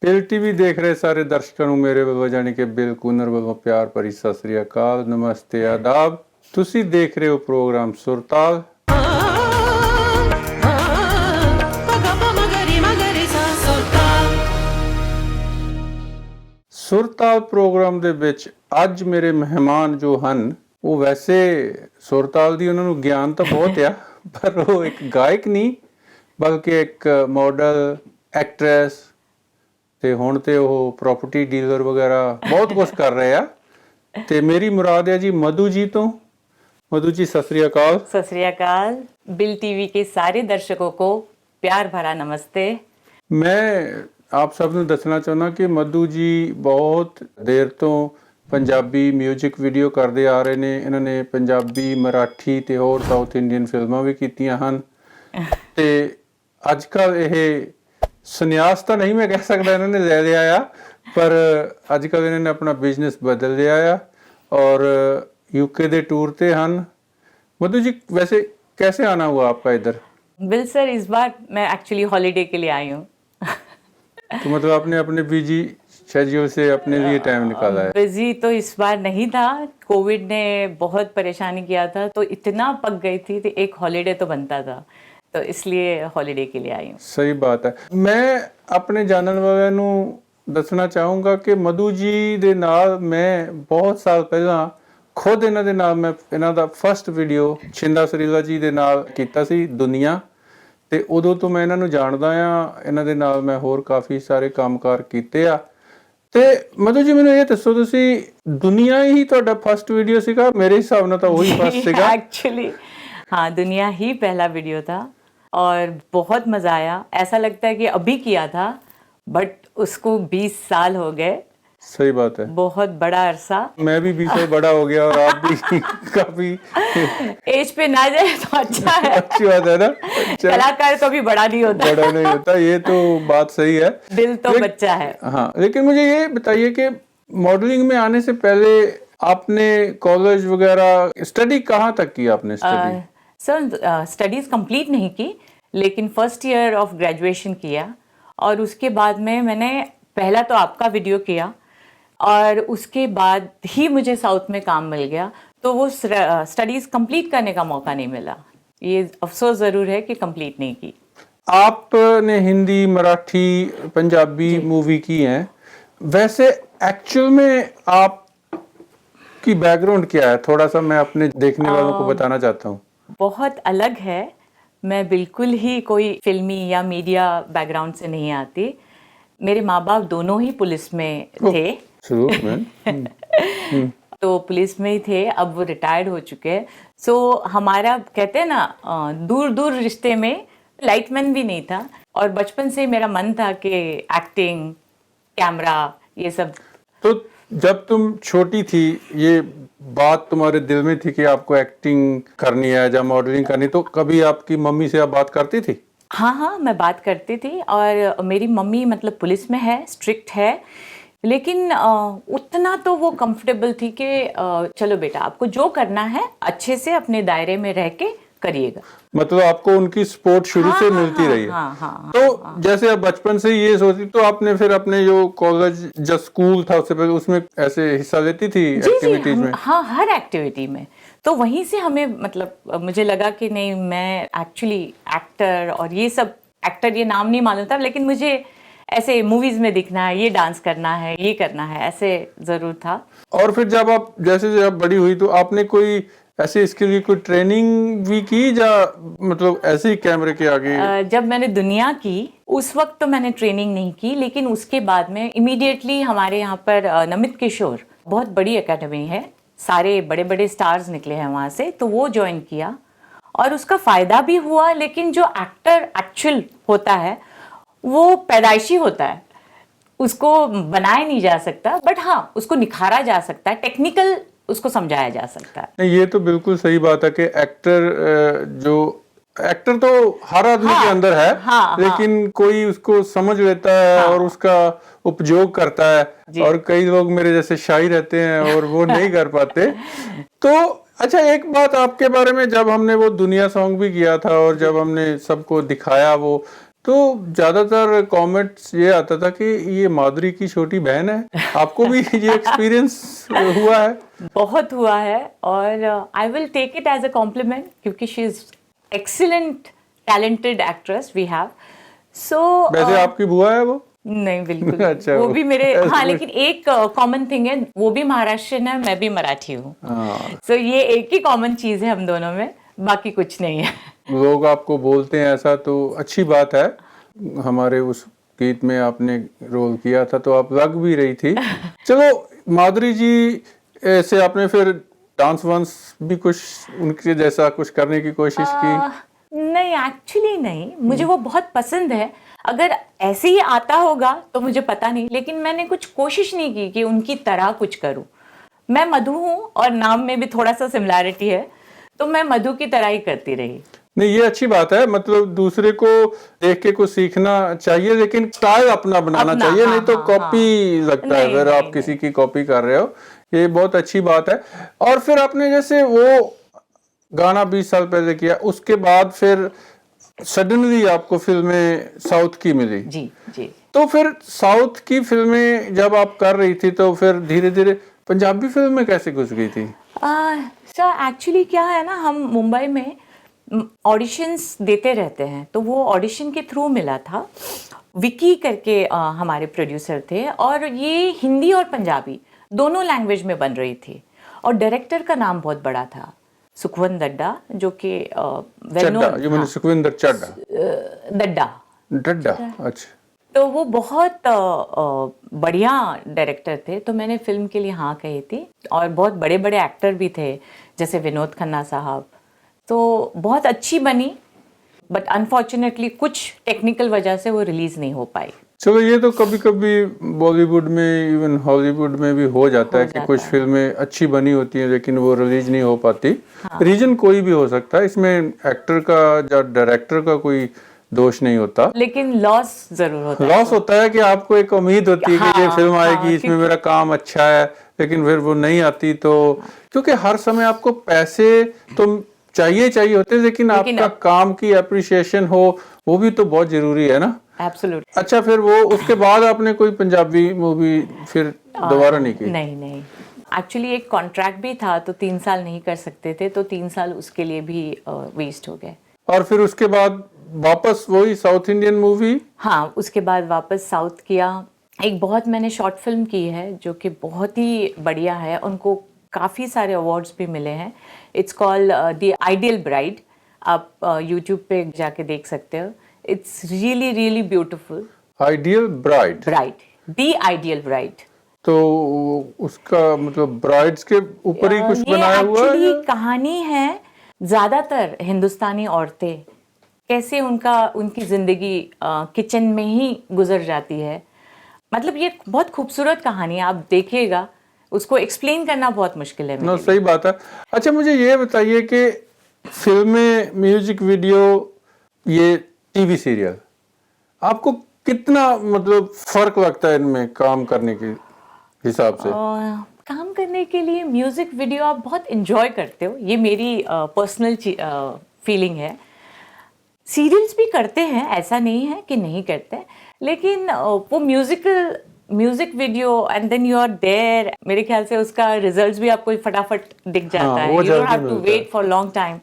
Bill TV ਦੇਖ ਰਹੇ ਸਾਰੇ ਦਰਸ਼ਕਾਂ ਨੂੰ ਮੇਰੇ ਵੱਲੋਂ ਜਾਣੀ ਕਿ ਬਿਲ ਕੂਨਰ ਵੱਲੋਂ ਪਿਆਰ ਭਰੀ ਸਤਿ ਸ੍ਰੀ ਅਕਾਲ, ਨਮਸਤੇ, ਆਦਾਬ। ਤੁਸੀਂ ਦੇਖ ਰਹੇ ਹੋ ਪ੍ਰੋਗਰਾਮ ਸੁਰਤਾਲ। ਸੁਰਤਾਲ ਪ੍ਰੋਗਰਾਮ ਦੇ ਵਿੱਚ ਅੱਜ ਮੇਰੇ ਮਹਿਮਾਨ ਜੋ ਹਨ ਉਹ ਵੈਸੇ ਸੁਰਤਾਲ ਦੀ ਉਹਨਾਂ ਨੂੰ ਗਿਆਨ ਤਾਂ ਬਹੁਤ ਆ, ਪਰ ਉਹ ਇੱਕ ਗਾਇਕ ਨਹੀਂ ਬਲਕਿ ਇੱਕ ਮਾਡਲ, ਐਕਟਰੈਸ ਤੇ ਹੁਣ ਤੇ ਉਹ ਪ੍ਰੋਪਰਟੀ ਡੀਲਰ ਵਗੈਰਾ बहुत कुछ कर रहे हैं। ਤੇ ਮੇਰੀ ਮੁਰਾਦ ਹੈ ਜੀ ਮਧੂ ਜੀ ਤੋਂ। मधु जी सत श्री अकाल। सत श्री अकाल। बिल टीवी के सारे दर्शकों को प्यार भरा नमस्ते। मैं आप सब ਨੂੰ ਦੱਸਣਾ ਚਾਹੁੰਦਾ ਕਿ ਮਧੂ ਜੀ ਬਹੁਤ ਦੇਰ ਤੋਂ ਪੰਜਾਬੀ ਮਿਊਜ਼ਿਕ ਵੀਡੀਓ ਕਰਦੇ ਆ ਰਹੇ ਨੇ। ਇਹਨਾਂ ਨੇ ਪੰਜਾਬੀ, ਮਰਾਠੀ ਤੇ ਹੋਰ ਸਾਊਥ ਇੰਡੀਅਨ ਫਿਲਮਾਂ ਵੀ ਕੀਤੀਆਂ ਹਨ ਤੇ ਅੱਜ ਕੱਲ ਇਹ ਸੰਨਿਆਸ ਤਾਂ ਨਹੀਂ ਮੈਂ ਕਹਿ ਸਕਦਾ ਇਹਨਾਂ ਨੇ ਲੈ ਲਿਆ ਆ, ਪਰ ਅੱਜ ਕੱਲ ਇਹਨਾਂ ਨੇ ਆਪਣਾ ਬਿਜ਼ਨਸ ਬਦਲ ਲਿਆ ਆ और यूके ਦੇ टूर ਤੇ ਹਨ। मधु जी वैसे कैसे आना हुआ आपका इधर? बिल सर इस बार मैं एक्चुअली हॉलीडे के लिए आई हूँ। तो मतलब आपने अपने बिजी शेड्यूल से अपने लिए टाइम निकाला है? बिजी तो इस बार नहीं था, कोविड ने बहुत परेशानी किया था तो इतना पक गई थी तो एक हॉलीडे तो बनता था, तो इसलिए हॉलीडे के लिए आई हूँ। सही बात है। मैं अपने जानने वालों ਨੂੰ ਦੱਸਣਾ ਚਾਹੂੰਗਾ ਕਿ ਮਧੂ ਜੀ ਦੇ ਨਾਲ ਮੈਂ ਬਹੁਤ ਸਾਲ ਪਹਿਲਾਂ ਖੁਦ ਇਹਨਾਂ ਦੇ ਨਾਲ ਮੈਂ ਇਹਨਾਂ ਦਾ ਫਸਟ ਵੀਡੀਓ ਛਿੰਦਾ ਸਰੀਲਾ ਜੀ ਦੇ ਨਾਲ ਕੀਤਾ ਸੀ, ਦੁਨੀਆ, ਤੇ ਉਦੋਂ ਤੋਂ ਮੈਂ ਇਹਨਾਂ ਨੂੰ ਜਾਣਦਾ ਆ। ਇਹਨਾਂ ਦੇ ਨਾਲ ਮੈਂ ਹੋਰ ਕਾਫੀ ਸਾਰੇ ਕੰਮਕਾਰ ਕੀਤੇ ਆ। ਤੇ ਮਧੂ ਜੀ ਮੈਨੂੰ ਇਹ ਦੱਸੋ, ਤੁਸੀਂ ਦੁਨੀਆ ਹੀ ਤੁਹਾਡਾ ਫਸਟ ਵੀਡੀਓ ਸੀਗਾ? ਮੇਰੇ ਹਿਸਾਬ ਨਾਲ ਤਾਂ ਉਹੀ ਫਸਟ ਸੀਗਾ एक्चुअली। हाँ, दुनिया ही पहला वीडियो था और बहुत मजा आया। ऐसा लगता है कि अभी किया था बट उसको 20 साल हो गए। सही बात है, बहुत बड़ा अरसा। मैं भी 20 साल बड़ा हो गया और आप भी काफी एज पे ना जाए तो अच्छा है। अच्छी बात है ना। कलाकार कभी बड़ा नहीं होता। बड़ा नहीं होता, ये तो बात सही है। दिल तो बच्चा है। हाँ, लेकिन मुझे ये बताइए कि मॉडलिंग में आने से पहले आपने कॉलेज वगैरह स्टडी कहाँ तक की आपने स्टडी? सर स्टडीज कंप्लीट नहीं की, लेकिन फर्स्ट ईयर ऑफ ग्रेजुएशन किया और उसके बाद में मैंने पहला तो आपका वीडियो किया और उसके बाद ही मुझे साउथ में काम मिल गया, तो वो स्टडीज कंप्लीट करने का मौका नहीं मिला। ये अफसोस ज़रूर है कि कंप्लीट नहीं की। आपने हिंदी, मराठी, पंजाबी मूवी की हैं, वैसे एक्चुअल में आप की बैकग्राउंड क्या है? थोड़ा सा मैं अपने देखने वालों को बताना चाहता हूँ। बहुत अलग है। मैं बिल्कुल ही कोई फिल्मी या मीडिया बैकग्राउंड से नहीं आती। मेरे माँ बाप दोनों ही पुलिस में थे। तो पुलिस में ही थे, अब वो रिटायर्ड हो चुके हैं। सो हमारा कहते हैं ना दूर दूर रिश्ते में लाइटमैन भी नहीं था और बचपन से मेरा मन था कि एक्टिंग, कैमरा, ये सब। तो जब तुम छोटी थी ये बात तुम्हारे दिल में थी कि आपको एक्टिंग करनी है या मॉडलिंग करनी, तो कभी आपकी मम्मी से आप बात करती थी? हाँ हाँ, मैं बात करती थी और मेरी मम्मी मतलब पुलिस में है, स्ट्रिक्ट है, लेकिन उतना तो वो कंफर्टेबल थी कि चलो बेटा आपको जो करना है अच्छे से अपने दायरे में रह के करिएगा। मतलब आपको उनकी सपोर्ट शुरू से मिलती रही है। तो जैसे आप बचपन से ये सोचती, तो आपने फिर अपने जो कॉलेज जो स्कूल था उससे पहले उसमें ऐसे हिस्सा लेती थी एक्टिविटीज में? हाँ, हर एक्टिविटी में। तो वहीं से हमें मतलब मुझे लगा कि नहीं, मैं एक्चुअली एक्टर, और ये सब एक्टर ये नाम नहीं मालूम था, लेकिन मुझे ऐसे मूवीज में दिखना है, ये डांस करना है, ये करना है, ऐसे जरूर था। और फिर जब आप जब बड़ी हुई तो आपने कोई ऐसे इसके लिए कोई ट्रेनिंग भी की या मतलब ऐसे ही कैमरे के आगे? जब मैंने दुनिया की उस वक्त तो मैंने ट्रेनिंग नहीं की, लेकिन उसके बाद में इमीडिएटली हमारे यहाँ पर नमित किशोर, बहुत बड़ी एकेडमी है, सारे बड़े बड़े स्टार्स निकले हैं वहाँ से, तो वो ज्वाइन किया और उसका फ़ायदा भी हुआ। लेकिन जो एक्टर एक्चुअल होता है वो पैदाइशी होता है, उसको बनाया नहीं जा सकता, बट हाँ उसको निखारा जा सकता है, टेक्निकल उसको समझाया जा सकता है। नहीं, ये तो बिल्कुल सही बात है कि एक्टर तो हर आदमी के अंदर है। लेकिन कोई उसको समझ लेता है और उसका उपयोग करता है, और कई लोग मेरे जैसे शाई रहते हैं और वो नहीं कर पाते। तो अच्छा, एक बात आपके बारे में, जब हमने वो दुनिया सॉन्ग भी किया था और जब हमने सबको दिखाया वो, तो ज्यादातर कमेंट्स ये आता था कि ये माधुरी की छोटी बहन है। आपको भी ये एक्सपीरियंस हुआ है? बहुत हुआ है, और I will take it as a compliment, क्योंकि she is excellent talented actress we have. So वैसे आपकी बुआ है वो? नहीं, बिल्कुल अच्छा, वो भी मेरे, ऐसे हाँ, कुछ- लेकिन एक कॉमन थिंग है, वो भी महाराष्ट्रियन है, मैं भी मराठी हूँ। हाँ, सो ये एक ही कॉमन चीज है हम दोनों में, बाकी कुछ नहीं है। लोग आपको बोलते हैं ऐसा तो अच्छी बात है। हमारे उस गीत में आपने रोल किया था तो आप लग भी रही थी। चलो माधुरी जी, ऐसे आपने फिर डांस वांस भी कुछ उनके जैसा कुछ करने की कोशिश की? नहीं, एक्चुअली नहीं, मुझे वो बहुत पसंद है। अगर ऐसे ही आता होगा तो मुझे पता नहीं, लेकिन मैंने कुछ कोशिश नहीं की कि उनकी तरह कुछ करूं। मैं मधु हूं और नाम में भी थोड़ा सा सिमिलैरिटी है, तो मैं मधु की तरह ही करती रही। नहीं, ये अच्छी बात है, मतलब दूसरे को देख के कुछ सीखना चाहिए, लेकिन स्टाइल अपना बनाना अपना, चाहिए, हाँ, नहीं तो हाँ, कॉपी लगता है नहीं, फिर नहीं, आप किसी की कॉपी कर रहे हो। ये बहुत अच्छी बात है। और फिर आपने जैसे वो गाना 20 साल पहले किया, उसके बाद फिर सडनली आपको फिल्में साउथ की मिली। जी जी। तो फिर साउथ की फिल्में जब आप कर रही थी तो फिर धीरे धीरे पंजाबी फिल्म में कैसे घुस गई थी? सर एक्चुअली क्या है ना, हम मुंबई में ऑडिशंस देते रहते हैं, तो वो ऑडिशन के थ्रू मिला था। विकी करके हमारे प्रोड्यूसर थे, और ये हिंदी और पंजाबी दोनों लैंग्वेज में बन रही थी, और डायरेक्टर का नाम बहुत बड़ा था, सुखवंत दड्डा, जो कि वेल चड्डा, नोन, ये मैंने सुखविंदर चड्डा, दड्डा। डड्डा, अच्छा। तो वो बहुत बढ़िया डायरेक्टर थे, तो मैंने फिल्म के लिए हाँ कही थी, और बहुत बड़े बड़े एक्टर भी थे, जैसे विनोद खन्ना साहब। तो बहुत अच्छी बनी, बट अनफॉर्चुनेटली कुछ टेक्निकल वजह से वो रिलीज नहीं हो पाई। चलो, ये तो कभी कभी बॉलीवुड में, इवन हॉलीवुड में भी हो जाता है कि कुछ फिल्में अच्छी बनी होती हैं लेकिन वो रिलीज नहीं हो पाती। रीजन कोई भी हो सकता है, इसमें एक्टर का या डायरेक्टर का कोई दोष नहीं होता, लेकिन लॉस जरूर होता है। लॉस होता है कि आपको एक उम्मीद होती है कि ये फिल्म आएगी, इसमें मेरा काम अच्छा है, लेकिन फिर वो नहीं आती। तो क्योंकि हर समय आपको पैसे तो चाहिए होते हैं, लेकिन आपका काम की अप्रिसिएशन हो, वो भी तो बहुत जरूरी है ना। एब्सोल्युटली। अच्छा, फिर वो उसके बाद आपने कोई पंजाबी मूवी फिर दोबारा नहीं की? नहीं, एक्चुअली एक कॉन्ट्रैक्ट भी था, तो 3 साल नहीं कर सकते थे, तो 3 साल उसके लिए भी वेस्ट हो गए। और फिर उसके बाद वापस वही साउथ इंडियन मूवी? हाँ, उसके बाद वापस साउथ किया। एक बहुत मैंने शॉर्ट फिल्म की है जो कि बहुत ही बढ़िया है, उनको काफ़ी सारे अवार्ड्स भी मिले हैं। It's called the ideal bride. आप यूट्यूब पे जाके देख सकते हो। It's really really beautiful. Ideal bride? The ideal bride. तो उसका मतलब ब्राइड्स के ऊपर ही कुछ बनाया हुआ है? एक्चुअली कहानी है, ज़्यादातर हिंदुस्तानी औरतें कैसे उनकी ज़िंदगी किचन में ही गुजर जाती है। मतलब ये बहुत खूबसूरत कहानी है, आप देखिएगा, उसको एक्सप्लेन करना बहुत मुश्किल है। सही बात है। अच्छा, मुझे ये बताइए कि फिल्में, म्यूजिक वीडियो, ये टीवी सीरियल, आपको कितना मतलब फर्क लगता है इनमें काम करने के हिसाब से? काम करने के लिए म्यूजिक वीडियो आप बहुत एंजॉय करते हो, ये मेरी पर्सनल फीलिंग है। सीरियल्स भी करते हैं, ऐसा नहीं है कि नहीं करते, लेकिन वो music video and then you are there, मेरे ख्याल से उसका रिजल्ट्स भी आपको फटाफट दिख जाता है। You don't have to wait for long time.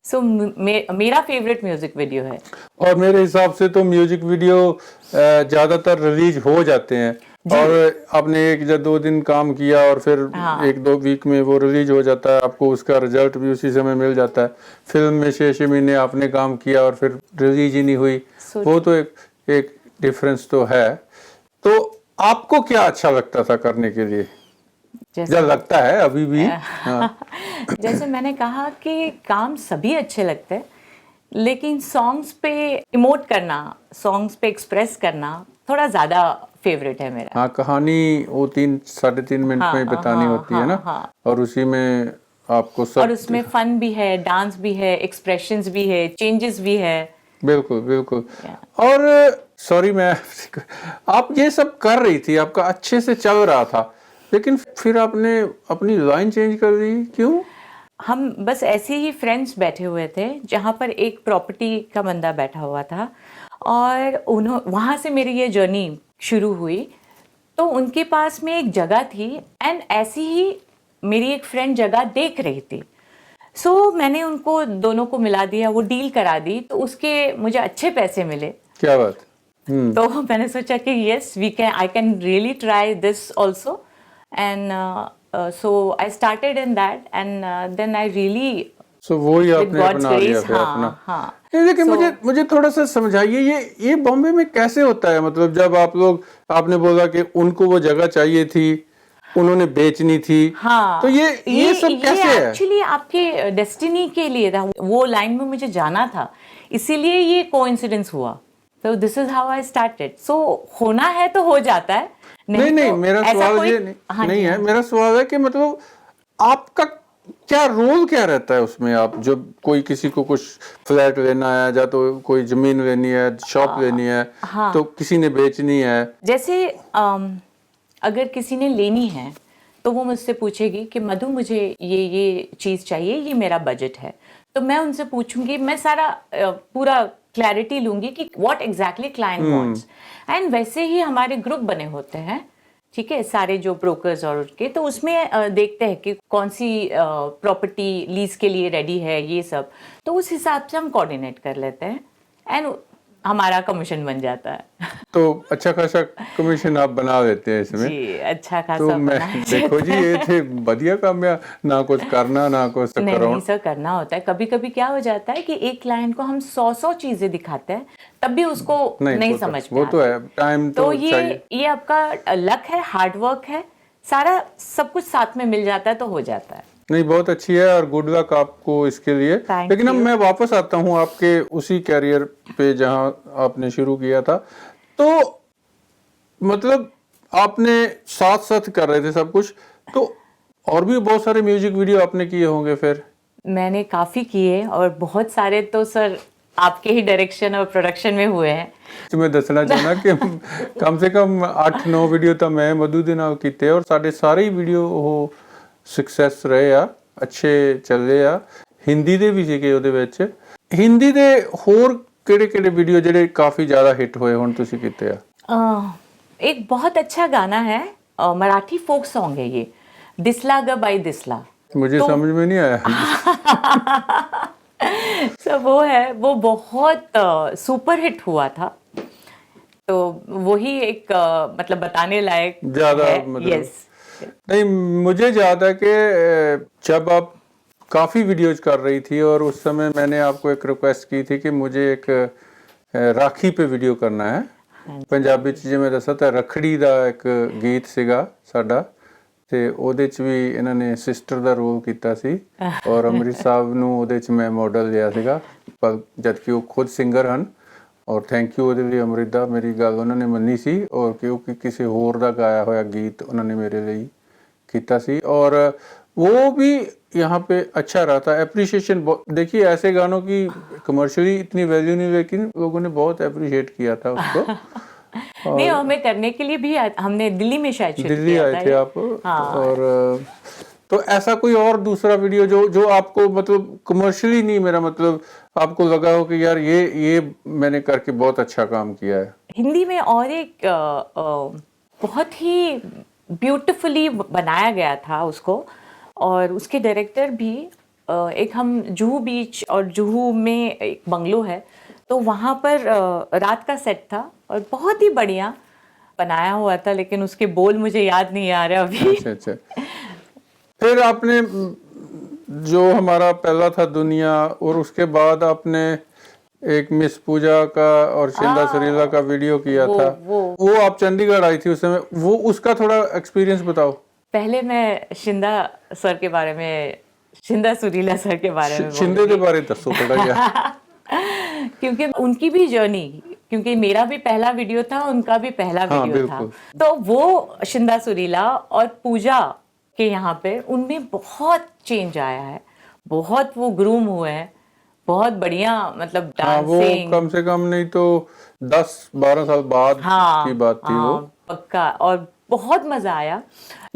So मेरा फेवरेट म्यूजिक वीडियो है। और मेरे हिसाब से तो म्यूजिक वीडियो ज्यादातर रिलीज हो जाते हैं, और आपने 1 या 2 दिन काम किया और फिर 1-2 वीक में वो रिलीज हो जाता है, आपको उसका रिजल्ट भी उसी समय मिल जाता है। फिल्म में 6 महीने आपने काम किया और फिर रिलीज ही नहीं हुई, वो तो एक डिफरेंस तो है। तो आपको क्या अच्छा लगता था करने के लिए, या लगता है अभी भी? हाँ। जैसे मैंने कहा कि काम सभी अच्छे लगते हैं, लेकिन सॉन्ग्स पे इमोट करना, सॉन्ग्स पे एक्सप्रेस करना थोड़ा ज़्यादा फेवरेट है मेरा। हाँ, कहानी वो 3-3.5 मिनट में बतानी होती है ना, और उसी में आपको सब, और उसमें फन भी है, डांस भी है, एक्सप्रेशंस भी है, चेंजेस भी है। बिल्कुल बिल्कुल। और सॉरी, मैं आप ये सब कर रही थी, आपका अच्छे से चल रहा था, लेकिन फिर आपने अपनी लाइन चेंज कर दी, क्यों? हम बस ऐसे ही फ्रेंड्स बैठे हुए थे, जहाँ पर एक प्रॉपर्टी का बंदा बैठा हुआ था, और वहाँ से मेरी ये जर्नी शुरू हुई। तो उनके पास में एक जगह थी एंड ऐसी ही मेरी एक फ्रेंड जगह देख रही थी। सो मैंने उनको दोनों को मिला दिया, वो डील करा दी, तो उसके मुझे अच्छे पैसे मिले। क्या बात। तो मैंने सोचा कि yes I can really try this also and so I started in that and then I really so वो ही with आपने God's अपना लिया grace, फिर हाँ, अपना। हाँ। नहीं, लेकिन So- मुझे थोड़ा सा समझाइए, ये बॉम्बे में कैसे होता है? मतलब जब आप लोग, आपने बोला कि उनको वो जगह चाहिए थी, उन्होंने बेचनी थी, हाँ, तो ये सब कैसे है? एक्चुअली आपके डेस्टिनी के लिए था, वो लाइन में मुझे जाना था, इसीलिए ये कोइंसिडेंस हुआ। तो this is how I started. So होना है तो हो जाता है, नहीं, तो मेरा ऐसा सवाल कोई- ये हाँ नहीं जी, है। हाँ जी। मेरा सवाल है कि मतलब आपका क्या रोल क्या रहता है उसमें? आप जब कोई किसी को कुछ फ्लैट लेना है, या तो कोई जमीन लेनी है, शॉप लेनी है, हाँ। तो किसी ने बेचनी है, जैसे अगर किसी ने लेनी है तो वो मुझसे पूछेगी कि मधु मुझे ये चीज़ चाहिए, ये मेरा बजट है। तो मैं उनसे पूछूंगी, मैं सारा पूरा क्लैरिटी लूंगी कि what exactly client wants. And वैसे ही हमारे ग्रुप बने होते हैं, ठीक है, सारे जो ब्रोकर्स और उनके, तो उसमें देखते हैं कि कौन सी प्रॉपर्टी लीज के लिए रेडी है, ये सब। तो उस हिसाब से हम कोऑर्डिनेट कर लेते हैं एंड हमारा कमीशन बन जाता है। तो अच्छा खासा कमीशन आप बना लेते हैं इसमें। जी, अच्छा खासा तो मैं बनाया देखो जी, ये थे बढ़िया काम है, ना कुछ करना ना कुछ नहीं कराना। नहीं सर, करना होता है। कभी कभी क्या हो जाता है कि एक क्लाइंट को हम 100 चीजें दिखाते हैं, तब भी उसको नहीं समझ में वो तो आती। है, टाइम तो तो चाहिए। ये आपका लक है, हार्ड वर्क है, सारा सब कुछ साथ में मिल जाता है तो हो जाता है। नहीं, बहुत अच्छी है और गुड लक आपको इसके लिए। Thank लेकिन अब you. मैं वापस आता हूँ आपके उसी कैरियर पे जहाँ आपने शुरू किया था। तो मतलब आपने साथ साथ कर रहे थे सब कुछ, तो और भी बहुत सारे म्यूजिक वीडियो आपने किए होंगे फिर? मैंने काफी किए और बहुत सारे तो सर आपके ही डायरेक्शन और प्रोडक्शन में हुए हैं। तो मैं दसना चाहना कि कम से कम 8-9 ਵੀਡੀਓ ਤਾਂ ਮੈਂ ਮਧੂ ਦੇ ਨਾਲ ਕੀਤੇ ਔਰ ਸਾਡੇ ਸਾਰੇ ਹੀ ਵੀਡੀਓ ਉਹ ਸਕਸੈਸ ਰਹੇ ਆ, ਅੱਛੇ ਚੱਲੇ ਆ। ਹਿੰਦੀ ਦੇ ਵੀ ਸੀਗੇ ਉਹਦੇ ਵਿੱਚ। ਹਿੰਦੀ ਦੇ ਹੋਰ ਕਿਹੜੇ ਵੀਡੀਓ ਜਿਹੜੇ ਕਾਫੀ ਜ਼ਿਆਦਾ ਹਿੱਟ ਹੋਏ ਹੁਣ ਤੁਸੀਂ ਕੀਤੇ ਆ? एक बहुत अच्छा गाना है, मराठी फोक सॉन्ग है ये, दिसला ग बाई दिसला। मुझे समझ में नहीं आया। सो वो है, वो बहुत सुपर हिट हुआ था। तो वही एक मतलब बताने लायक ज्यादा है। मतलब यस, नहीं, मुझे याद है कि जब आप काफ़ी वीडियोज कर रही थी और उस समय मैंने आपको एक रिक्वेस्ट की थी कि मुझे एक राखी पे ਵੀਡੀਓ ਕਰਨਾ ਹੈ। ਪੰਜਾਬੀ ਚ ਜਿਵੇਂ ਦੱਸਿਆ ਤਾਂ ਰੱਖੜੀ ਦਾ ਇੱਕ ਗੀਤ ਸੀਗਾ ਸਾਡਾ, ਤੇ ਉਹਦੇ ਚ ਵੀ ਇਹਨਾਂ ਨੇ ਸਿਸਟਰ ਦਾ ਰੋਲ ਕੀਤਾ ਸੀ ਔਰ ਅੰਮ੍ਰਿਤ ਸਾਹਿਬ ਨੂੰ ਉਹਦੇ ਚ ਮੈਂ ਮਾਡਲ ਲਿਆ ਸੀਗਾ, ਪਰ ਜਦ ਕਿ ਉਹ ਖੁਦ ਸਿੰਗਰ ਹਨ। ਔਰ ਥੈਂਕ ਯੂ ਉਹਦੇ ਲਈ ਅੰਮ੍ਰਿਤ ਦਾ, ਮੇਰੀ ਗੱਲ ਉਹਨਾਂ ਨੇ ਮੰਨੀ ਸੀ ਔਰ ਕਿਉਂਕਿ ਕਿਸੇ ਹੋਰ ਦਾ ਗਾਇਆ ਹੋਇਆ ਗੀਤ ਉਹਨਾਂ ਨੇ ਮੇਰੇ ਲਈ ਕੀਤਾ ਸੀ और वो भी यहाँ पे अच्छा रहा था। एप्रिशिएशन देखिए, ऐसे गानों की कमर्शियली इतनी वैल्यू नहीं, लेकिन लोगों ने बहुत अप्रिशिएट किया था उसको। नहीं, हमें करने के लिए भी हमने दिल्ली में शायद शूट दिल्ली किया आए था थे ये। आप। हाँ। और तो ऐसा कोई और दूसरा वीडियो जो आपको मतलब कमर्शियली नहीं, मेरा मतलब आपको लगा हो कि यार ये मैंने करके बहुत अच्छा काम किया है? हिंदी में और एक बहुत ही ब्यूटीफुली बनाया गया था उसको, और उसके डायरेक्टर भी एक, हम जुहू बीच और जुहू में एक बंगलो है, तो वहाँ पर रात का सेट था और बहुत ही बढ़िया बनाया हुआ था, लेकिन उसके बोल मुझे याद नहीं आ रहा अभी। अच्छा। फिर आपने जो हमारा पहला था दुनिया, और उसके बाद आपने एक मिस पूजा का और शिंदा सुरीला का वीडियो किया था। वो आप चंडीगढ़ आई थी उस समय, वो उसका थोड़ा एक्सपीरियंस बताओ। पहले मैं शिंदा सर के बारे में, शिंदा सुरीला सर के बारे में शिंदे के बारे दसो थोड़ा यार। क्योंकि उनकी भी जर्नी, क्योंकि मेरा भी पहला वीडियो था, उनका भी पहला वीडियो था, तो वो शिंदा सुरीला और पूजा के यहाँ पे उनमें बहुत चेंज आया है, बहुत वो ग्रूम हुए हैं, बहुत बढ़िया, मतलब डांसिंग। वो कम से कम नहीं तो 10-12 साल बाद की बात थी वो। पक्का। और बहुत मजा आया।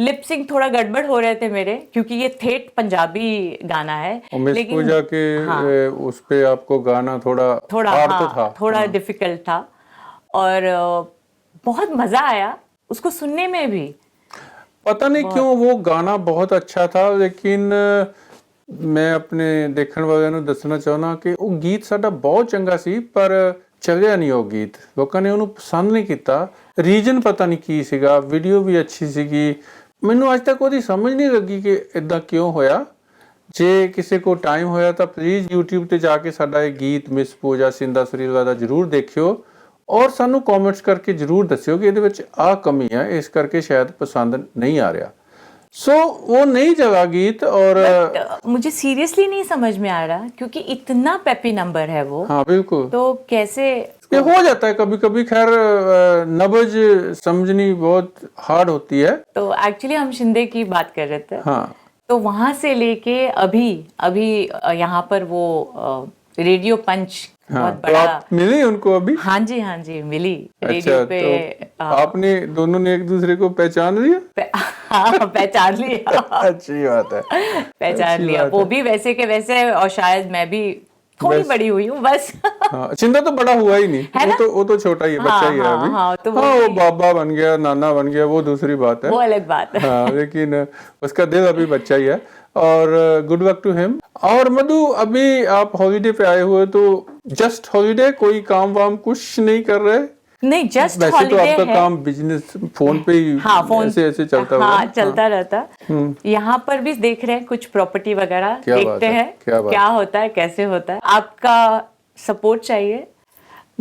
लिप सिंक थोड़ा गड़बड़ हो रहे थे मेरे, क्योंकि ये ठेठ पंजाबी गाना है। और मिस पूजा के उस पे आपको गाना थोड़ा हार्ड तो था, थोड़ा डिफिकल्ट था, और बहुत मजा आया उसको सुनने में भी। पता नहीं क्यों वो गाना बहुत अच्छा था, लेकिन मैं अपने देखਣ ਵਾਲਿਆਂ ਨੂੰ ਦੱਸਣਾ ਚਾਹੁੰਦਾ ਕਿ ਉਹ ਗੀਤ ਸਾਡਾ ਬਹੁਤ ਚੰਗਾ ਸੀ, ਪਰ ਚੱਲਿਆ ਨਹੀਂ ਉਹ ਗੀਤ, ਲੋਕਾਂ ਨੇ ਉਹਨੂੰ ਪਸੰਦ ਨਹੀਂ ਕੀਤਾ। ਰੀਜਨ ਪਤਾ ਨਹੀਂ ਕੀ ਸੀਗਾ, ਵੀਡੀਓ ਵੀ ਅੱਛੀ ਸੀਗੀ, ਮੈਨੂੰ ਅੱਜ ਤੱਕ ਉਹਦੀ ਸਮਝ ਨਹੀਂ ਲੱਗੀ ਕਿ ਇਦਾਂ ਕਿਉਂ ਹੋਇਆ। ਜੇ ਕਿਸੇ ਕੋ ਟਾਈਮ ਹੋਇਆ ਤਾਂ ਪਲੀਜ਼ YouTube ਤੇ ਜਾ ਕੇ ਸਾਡਾ ਇਹ ਗੀਤ ਮਿਸ ਪੂਜਾ ਸਿੰਧਾ ਸੁਰੀਲਾ ਦਾ ਜ਼ਰੂਰ ਦੇਖਿਓ, ਔਰ ਸਾਨੂੰ ਕਮੈਂਟਸ ਕਰਕੇ ਜ਼ਰੂਰ ਦੱਸਿਓ ਕਿ ਇਹਦੇ ਵਿੱਚ ਆਹ ਕਮੀ ਹੈ, ਇਸ ਕਰਕੇ ਸ਼ਾयद ਪਸੰਦ नहीं आ रहा। सो वो नहीं चला गीत। और मुझे सीरियसली नहीं समझ में आ रहा, क्योंकि इतना पेपी नंबर है वो। हाँ बिल्कुल, तो कैसे ये हो जाता है कभी कभी। खैर नब्ज समझनी बहुत हार्ड होती है। तो एक्चुअली हम शिंदे की बात कर रहे थे। हाँ, तो वहां से लेके अभी यहाँ पर वो रेडियो पंच हाँ, बहुत तो बड़ा। आप मिली उनको अभी? हाँ जी मिली रेडियो अच्छा, पे। तो आपने दोनों ने एक दूसरे को पहचान लिया? हाँ, पहचान लिया। अच्छी बात है, पहचान अच्छी लिया, बात वो है। भी वैसे के वैसे, और शायद मैं भी थोड़ी बस। बड़ी हुई हूँ बस। हाँ, शिंदा तो बड़ा हुआ ही नहीं, है ना? वो तो छोटा ही है, बच्चा ही है हाँ, अभी। हाँ, तो वो हाँ, वो भी- बाबा बन गया, नाना बन गया, वो दूसरी बात है। वो अलग बात है। हाँ, लेकिन उसका दिल अभी बच्चा ही है, और गुड लक टू हिम। और मधु, अभी आप हॉलीडे पे आए हुए, तो जस्ट हॉलीडे, कोई काम वाम कुछ नहीं कर रहे? नहीं, जस्ट वैसे तो हॉलीडे आपका है। काम बिजनेस फोन पे ही हाँ, फोन ऐसे चलता हाँ, होगा। चलता रहता। यहाँ पर भी देख रहे हैं कुछ प्रॉपर्टी वगैरह, क्या बात देखते है, हैं क्या बात क्या होता है, कैसे होता है। आपका सपोर्ट चाहिए।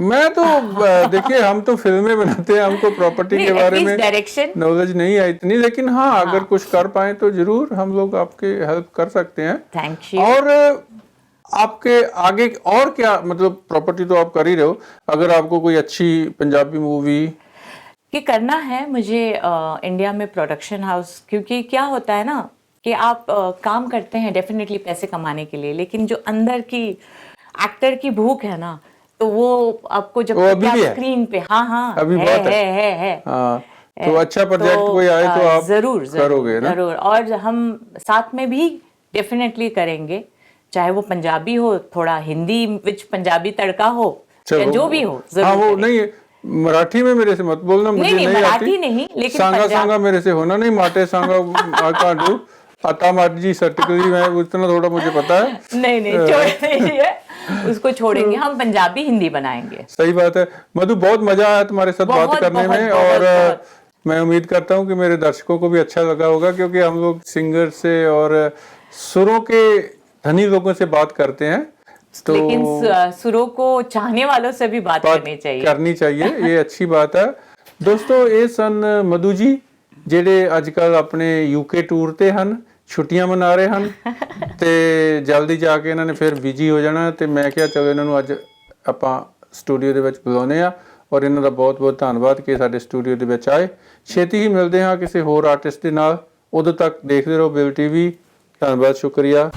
मैं तो देखिए, हम तो फिल्में बनाते हैं, हमको प्रॉपर्टी नहीं, के बारे at में least direction। नॉलेज नहीं है इतनी, लेकिन हाँ, अगर कुछ कर पाए तो जरूर हम लोग आपके हेल्प कर सकते हैं। Thank you. और आपके आगे और क्या, मतलब प्रॉपर्टी तो आप कर ही रहे हो, अगर आपको कोई अच्छी पंजाबी मूवी कि करना है मुझे इंडिया में प्रोडक्शन हाउस, क्योंकि क्या होता है ना कि आप काम करते हैं डेफिनेटली पैसे कमाने के लिए, लेकिन जो अंदर की एक्टर की भूख है ना, तो वो आपको जब वो तक अभी आप भी है। स्क्रीन पे हाँ अभी है, बहुत है। हाँ, तो अच्छा प्रोजेक्ट कोई आए तो आप जरूर करोगे ना? जरूर, और हम साथ में भी डेफिनेटली करेंगे, चाहे वो पंजाबी हो, थोड़ा हिंदी विच पंजाबी तड़का हो, या जो भी हो। जरूर हाँ, वो करेंगे। नहीं, मराठी में मेरे से मत बोलना, मुझे नहीं, नहीं मराठी आती। नहीं, लेकिन सांगा पंजाब- सांगा मेरे से होना नहीं, माटे सांगा आई कांट डू, आता माटी सटकरी, मैं उतना थोड़ा मुझे पता है। नहीं छोड़ दीजिए, उसको छोड़ेंगे, हम पंजाबी हिंदी बनाएंगे। सही बात है। मधु, बहुत मजा आया तुम्हारे साथ बात बहुत, करने बहुत, में, बहुत, और बहुत। मैं उम्मीद करता हूँ कि मेरे दर्शकों को भी अच्छा लगा होगा, क्योंकि हम लोग सिंगर से और सुरों के धनी लोगों से बात करते हैं, तो लेकिन सुरों को चाहने वालों से भी बात करनी चाहिए। ये अच्छी बात है। दोस्तों, ਇਹ ਸਨ ਮਧੂ ਜੀ, ਜਿਹੜੇ ਅੱਜ ਕੱਲ ਆਪਣੇ ਯੂਕੇ ਟੂਰ ਤੇ ਹਨ, ਛੁੱਟੀਆਂ ਮਨਾ ਰਹੇ ਹਨ, ਤੇ ਜਲਦੀ ਜਾ ਕੇ ਇਹਨਾਂ ਨੇ ਫਿਰ ਬਿਜੀ ਹੋ ਜਾਣਾ, ਤੇ ਮੈਂ ਕਿਹਾ ਚਲੋ ਇਹਨਾਂ ਨੂੰ ਅੱਜ ਆਪਾਂ ਸਟੂਡੀਓ ਦੇ ਵਿੱਚ ਬੁਲਾਉਂਦੇ ਆ, ਔਰ ਇਹਨਾਂ ਦਾ ਬਹੁਤ ਬਹੁਤ ਧੰਨਵਾਦ ਕਿ ਸਾਡੇ ਸਟੂਡੀਓ ਦੇ ਵਿੱਚ ਆਏ। ਛੇਤੀ ਹੀ ਮਿਲਦੇ ਹਾਂ ਕਿਸੇ ਹੋਰ ਆਰਟਿਸਟ ਦੇ ਨਾਲ, ਉਦੋਂ ਤੱਕ ਦੇਖਦੇ ਰਹੋ ਬਿਲ ਟੀਵੀ। ਧੰਨਵਾਦ, ਸ਼ੁਕਰੀਆ।